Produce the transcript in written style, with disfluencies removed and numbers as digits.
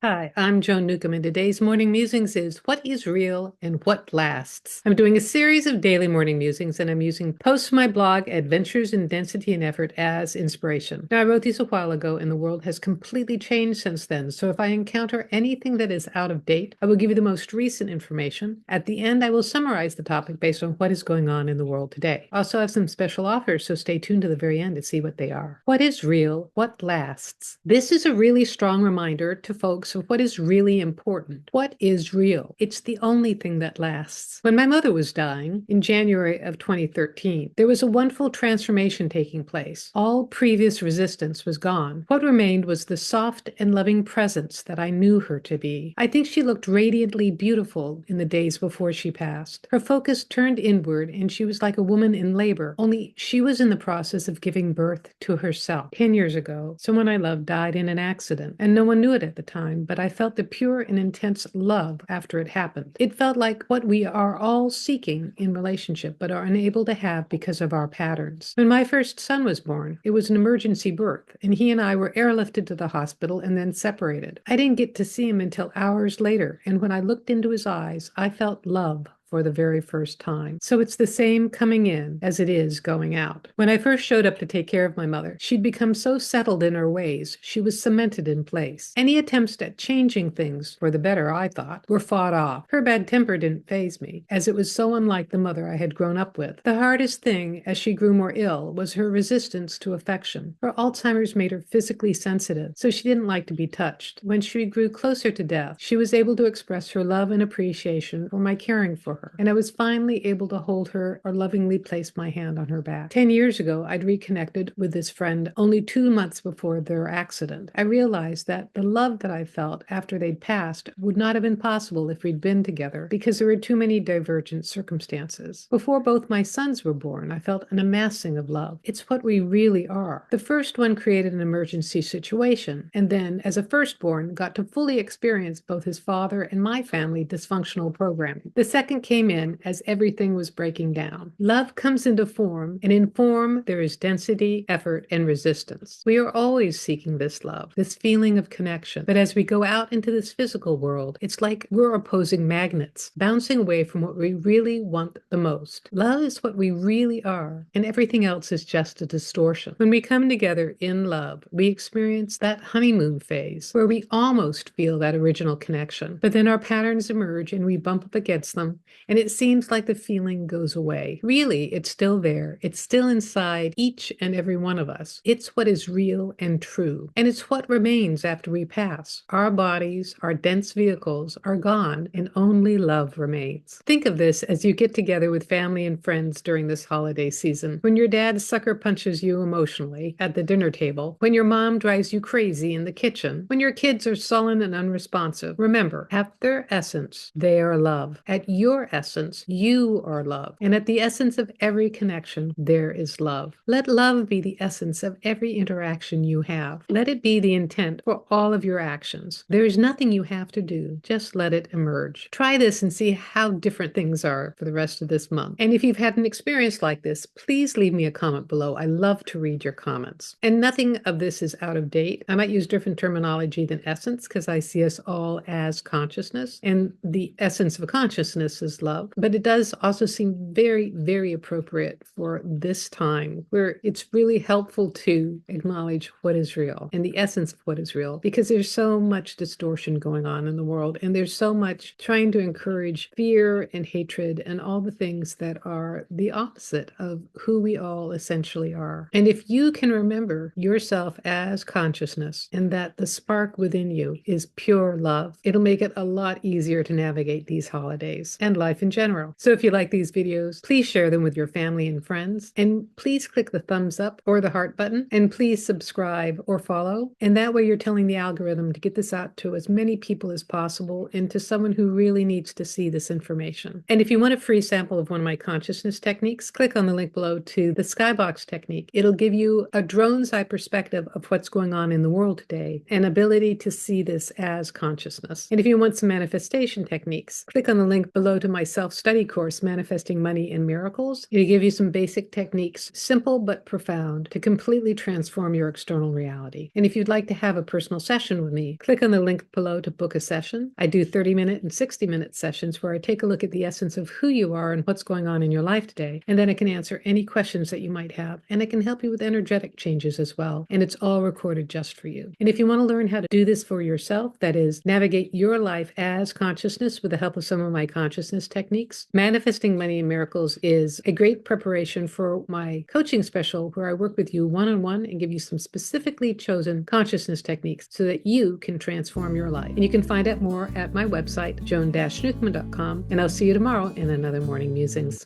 Hi, I'm Joan Newcomb, and today's morning musings is what is real and what lasts. I'm doing a series of daily morning musings, and I'm using posts from my blog, Adventures in Density and Effort, as inspiration. Now, I wrote these a while ago, and the world has completely changed since then. So if I encounter anything that is out of date, I will give you the most recent information. At the end, I will summarize the topic based on what is going on in the world today. I also have some special offers, so stay tuned to the very end to see what they are. What is real? What lasts? This is a really strong reminder to folks of what is really important. What is real? It's the only thing that lasts. When my mother was dying in January of 2013, there was a wonderful transformation taking place. All previous resistance was gone. What remained was the soft and loving presence that I knew her to be. I think she looked radiantly beautiful in the days before she passed. Her focus turned inward, and she was like a woman in labor, only she was in the process of giving birth to herself. 10 years ago, someone I loved died in an accident, and no one knew it at the time, but I felt the pure and intense love after it happened. It felt like what we are all seeking in relationship, but are unable to have because of our patterns. When my first son was born, it was an emergency birth, and he and I were airlifted to the hospital and then separated. I didn't get to see him until hours later, and when I looked into his eyes, I felt love for the very first time. So it's the same coming in as it is going out. When I first showed up to take care of my mother, she'd become so settled in her ways, she was cemented in place. Any attempts at changing things for the better, I thought, were fought off. Her bad temper didn't faze me, as it was so unlike the mother I had grown up with. The hardest thing, as she grew more ill, was her resistance to affection. Her Alzheimer's made her physically sensitive, so she didn't like to be touched. When she grew closer to death, she was able to express her love and appreciation for my caring for her, and I was finally able to hold her or lovingly place my hand on her back. 10 years ago, I'd reconnected with this friend only 2 months before their accident. I realized that the love that I felt after they'd passed would not have been possible if we'd been together because there were too many divergent circumstances. Before both my sons were born, I felt an amassing of love. It's what we really are. The first one created an emergency situation, and then, as a firstborn, got to fully experience both his father and my family dysfunctional programming. The second came in as everything was breaking down. Love comes into form, and in form there is density, effort, and resistance. We are always seeking this love, this feeling of connection. But as we go out into this physical world, it's like we're opposing magnets, bouncing away from what we really want the most. Love is what we really are, and everything else is just a distortion. When we come together in love, we experience that honeymoon phase where we almost feel that original connection, but then our patterns emerge and we bump up against them, and it seems like the feeling goes away. Really, it's still there. It's still inside each and every one of us. It's what is real and true. And it's what remains after we pass. Our bodies, our dense vehicles are gone, and only love remains. Think of this as you get together with family and friends during this holiday season. When your dad sucker punches you emotionally at the dinner table, when your mom drives you crazy in the kitchen, when your kids are sullen and unresponsive, remember, at their essence, they are love. At your essence, you are love. And at the essence of every connection, there is love. Let love be the essence of every interaction you have. Let it be the intent for all of your actions. There is nothing you have to do. Just let it emerge. Try this and see how different things are for the rest of this month. And if you've had an experience like this, please leave me a comment below. I love to read your comments. And nothing of this is out of date. I might use different terminology than essence because I see us all as consciousness, and the essence of a consciousness is love. But it does also seem very, very appropriate for this time where it's really helpful to acknowledge what is real and the essence of what is real, because there's so much distortion going on in the world, and there's so much trying to encourage fear and hatred and all the things that are the opposite of who we all essentially are. And if you can remember yourself as consciousness and that the spark within you is pure love, it'll make it a lot easier to navigate these holidays and life in general. So if you like these videos, please share them with your family and friends, and please click the thumbs up or the heart button, and please subscribe or follow. And that way you're telling the algorithm to get this out to as many people as possible and to someone who really needs to see this information. And if you want a free sample of one of my consciousness techniques, click on the link below to the skybox technique. It'll give you a drone's eye perspective of what's going on in the world today, and ability to see this as consciousness. And if you want some manifestation techniques, click on the link below to my self-study course, Manifesting Money and Miracles. It'll give you some basic techniques, simple but profound, to completely transform your external reality. And if you'd like to have a personal session with me, click on the link below to book a session. I do 30-minute and 60-minute sessions where I take a look at the essence of who you are and what's going on in your life today. And then I can answer any questions that you might have. And I can help you with energetic changes as well. And it's all recorded just for you. And if you want to learn how to do this for yourself, that is, navigate your life as consciousness with the help of some of my consciousness techniques, Manifesting Money and Miracles is a great preparation for my coaching special where I work with you one-on-one and give you some specifically chosen consciousness techniques so that you can transform your life. And you can find out more at my website, joan-schnuthman.com. And I'll see you tomorrow in another Morning Musings.